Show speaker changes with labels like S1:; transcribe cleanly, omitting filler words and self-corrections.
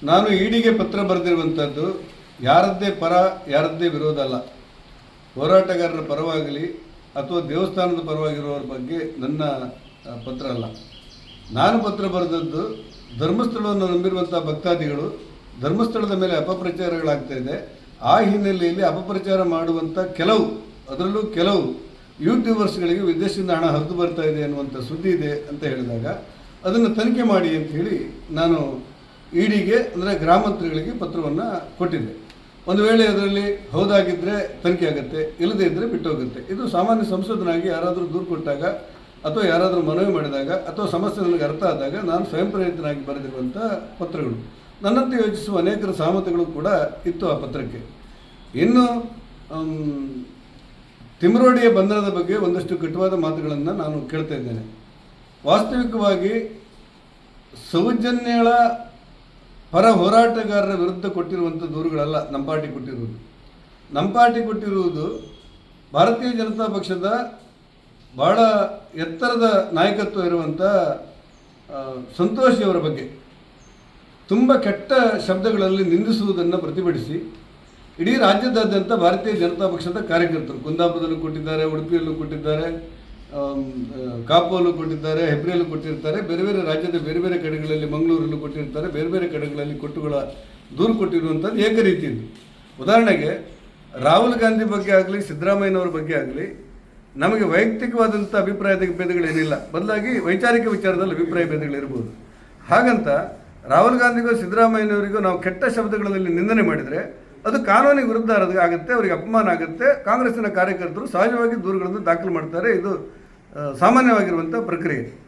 S1: ನಾನು ಇಡಿಗೆ ಪತ್ರ ಬರೆದಿರುವಂಥದ್ದು ಯಾರದ್ದೇ ಪರ ಯಾರದ್ದೇ ವಿರೋಧ ಅಲ್ಲ. ಹೋರಾಟಗಾರರ ಪರವಾಗಲಿ ಅಥವಾ ದೇವಸ್ಥಾನದ ಪರವಾಗಿರುವವರ ಬಗ್ಗೆ ನನ್ನ ಪತ್ರ ಅಲ್ಲ. ನಾನು ಪತ್ರ ಬರೆದದ್ದು ಧರ್ಮಸ್ಥಳವನ್ನು ನಂಬಿರುವಂಥ ಭಕ್ತಾದಿಗಳು ಧರ್ಮಸ್ಥಳದ ಮೇಲೆ ಅಪಪ್ರಚಾರಗಳಾಗ್ತಾ ಇದೆ. ಆ ಹಿನ್ನೆಲೆಯಲ್ಲಿ ಅಪಪ್ರಚಾರ ಮಾಡುವಂಥ ಅದರಲ್ಲೂ ಕೆಲವು ಯೂಟ್ಯೂಬರ್ಸ್ಗಳಿಗೆ ವಿದೇಶದಿಂದ ಹಣ ಹರಿದು ಬರ್ತಾ ಇದೆ ಅನ್ನುವಂಥ ಸುದ್ದಿ ಇದೆ ಅಂತ ಹೇಳಿದಾಗ ಅದನ್ನು ತನಿಖೆ ಮಾಡಿ ಅಂತ ಹೇಳಿ ನಾನು ಇಡಿಗೆ ಅಂದರೆ ಗ್ರಾಮಾಂತರಿಗಳಿಗೆ ಪತ್ರವನ್ನು ಕೊಟ್ಟಿದ್ದೆ. ಒಂದು ವೇಳೆ ಅದರಲ್ಲಿ ಹೌದಾಗಿದ್ದರೆ ತನಿಖೆ ಆಗುತ್ತೆ, ಇಲ್ಲದೇ ಇದ್ದರೆ ಬಿಟ್ಟೋಗುತ್ತೆ. ಇದು ಸಾಮಾನ್ಯ ಸಂಸದನಾಗಿ ಯಾರಾದರೂ ದೂರು ಕೊಟ್ಟಾಗ ಅಥವಾ ಯಾರಾದರೂ ಮನವಿ ಮಾಡಿದಾಗ ಅಥವಾ ಸಮಸ್ಯೆ ನನಗೆ ಅರ್ಥ ಆದಾಗ ನಾನು ಸ್ವಯಂ ಪ್ರೇರಿತನಾಗಿ ಬರೆದಿರುವಂಥ ಪತ್ರಗಳು. ನನ್ನಂತೆ ಯೋಚಿಸುವ ಅನೇಕರ ಸಹಮತಗಳು ಕೂಡ ಇತ್ತು ಆ ಪತ್ರಕ್ಕೆ. ಇನ್ನು ತಿಮ್ರೋಡಿಯ ಬಂಧನದ ಬಗ್ಗೆ ಒಂದಷ್ಟು ಕಟುವಾದ ಮಾತುಗಳನ್ನು ನಾನು ಕೇಳ್ತಾ ಇದ್ದೇನೆ. ವಾಸ್ತವಿಕವಾಗಿ ಸೌಜನ್ಯಳ ಪರ ಹೋರಾಟಗಾರರ ವಿರುದ್ಧ ಕೊಟ್ಟಿರುವಂಥ ದೂರುಗಳಲ್ಲ ನಮ್ಮ ಪಾರ್ಟಿ ಕೊಟ್ಟಿರುವುದು. ನಮ್ಮ ಪಾರ್ಟಿ ಕೊಟ್ಟಿರುವುದು ಭಾರತೀಯ ಜನತಾ ಪಕ್ಷದ ಭಾಳ ಎತ್ತರದ ನಾಯಕತ್ವ ಇರುವಂಥ ಸಂತೋಷಿಯವರ ಬಗ್ಗೆ ತುಂಬ ಕೆಟ್ಟ ಶಬ್ದಗಳಲ್ಲಿ ನಿಂದಿಸುವುದನ್ನು ಪ್ರತಿಭಟಿಸಿ ಇಡೀ ರಾಜ್ಯದಾದ್ಯಂತ ಭಾರತೀಯ ಜನತಾ ಪಕ್ಷದ ಕಾರ್ಯಕರ್ತರು ಕುಂದಾಪುರದಲ್ಲೂ ಕೊಟ್ಟಿದ್ದಾರೆ, ಉಡುಪಿಯಲ್ಲೂ ಕೊಟ್ಟಿದ್ದಾರೆ, ಕಾಪುವಲ್ಲೂ ಕೊಟ್ಟಿದ್ದಾರೆ, ಹೆಬ್ರಿಯಲ್ಲೂ ಕೊಟ್ಟಿರ್ತಾರೆ, ಬೇರೆ ಬೇರೆ ರಾಜ್ಯದ ಬೇರೆ ಬೇರೆ ಕಡೆಗಳಲ್ಲಿ ಮಂಗಳೂರಲ್ಲೂ ಕೊಟ್ಟಿರ್ತಾರೆ, ಬೇರೆ ಬೇರೆ ಕಡೆಗಳಲ್ಲಿ ದೂರು ಕೊಟ್ಟಿರುವಂಥದ್ದು ಏಕರೀತಿಯಲ್ಲಿ. ಉದಾಹರಣೆಗೆ ರಾಹುಲ್ ಗಾಂಧಿ ಬಗ್ಗೆ ಆಗಲಿ ಸಿದ್ದರಾಮಯ್ಯನವ್ರ ಬಗ್ಗೆ ಆಗಲಿ ನಮಗೆ ವೈಯಕ್ತಿಕವಾದಂಥ ಅಭಿಪ್ರಾಯದ ಭೇದಗಳೇನಿಲ್ಲ, ಬದಲಾಗಿ ವೈಚಾರಿಕ ವಿಚಾರದಲ್ಲಿ ಅಭಿಪ್ರಾಯ ಭೇದಗಳಿರ್ಬೋದು. ಹಾಗಂತ ರಾಹುಲ್ ಗಾಂಧಿಗೋ ಸಿದ್ದರಾಮಯ್ಯನವರಿಗೂ ನಾವು ಕೆಟ್ಟ ಶಬ್ದಗಳಲ್ಲಿ ನಿಂದನೆ ಮಾಡಿದರೆ ಅದು ಕಾನೂನಿಗೆ ವಿರುದ್ಧ ಆಗುತ್ತೆ, ಅವರಿಗೆ ಅಪಮಾನ ಆಗುತ್ತೆ. ಕಾಂಗ್ರೆಸ್ಸಿನ ಕಾರ್ಯಕರ್ತರು ಸಹಜವಾಗಿ ದೂರುಗಳನ್ನು ದಾಖಲು ಮಾಡ್ತಾರೆ. ಇದು ಸಾಮಾನ್ಯವಾಗಿರುವಂಥ ಪ್ರಕ್ರಿಯೆ.